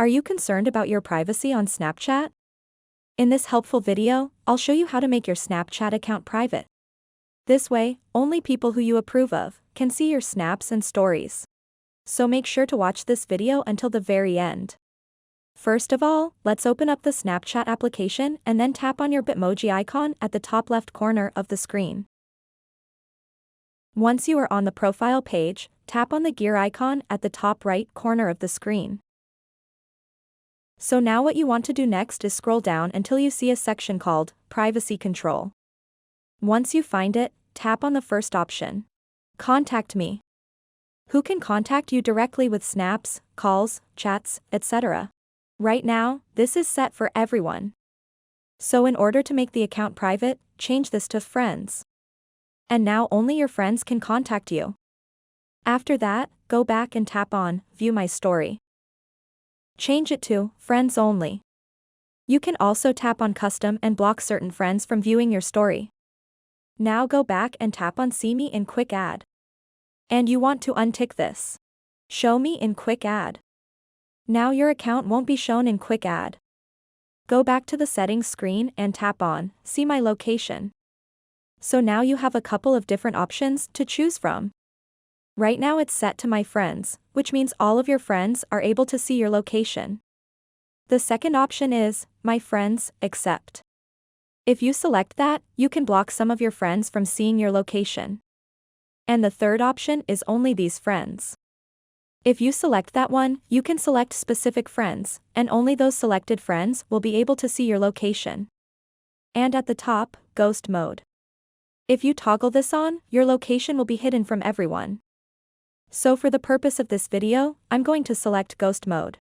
Are you concerned about your privacy on Snapchat? In this helpful video, I'll show you how to make your Snapchat account private. This way, only people who you approve of can see your snaps and stories. So make sure to watch this video until the very end. First of all, let's open up the Snapchat application and then tap on your Bitmoji icon at the top left corner of the screen. Once you are on the profile page, tap on the gear icon at the top right corner of the screen. So now what you want to do next is scroll down until you see a section called Privacy Control. Once you find it, tap on the first option. Contact me. Who can contact you directly with snaps, calls, chats, etc. Right now, this is set for everyone. So in order to make the account private, change this to Friends. And now only your friends can contact you. After that, go back and tap on View My Story. Change it to Friends Only. You can also tap on Custom and block certain friends from viewing your story. Now go back and tap on See Me in Quick Add. And you want to untick this. Show Me in Quick Add. Now your account won't be shown in Quick Add. Go back to the settings screen and tap on See My Location. So now you have a couple of different options to choose from. Right now it's set to My Friends, which means all of your friends are able to see your location. The second option is My Friends Except. If you select that, you can block some of your friends from seeing your location. And the third option is Only These Friends. If you select that one, you can select specific friends, and only those selected friends will be able to see your location. And at the top, Ghost Mode. If you toggle this on, your location will be hidden from everyone. So for the purpose of this video, I'm going to select Ghost Mode.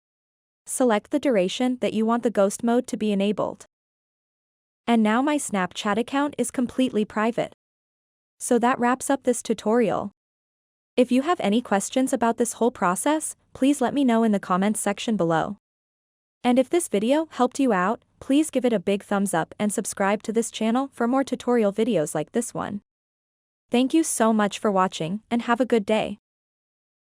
Select the duration that you want the Ghost Mode to be enabled. And now my Snapchat account is completely private. So that wraps up this tutorial. If you have any questions about this whole process, please let me know in the comments section below. And if this video helped you out, please give it a big thumbs up and subscribe to this channel for more tutorial videos like this one. Thank you so much for watching and have a good day.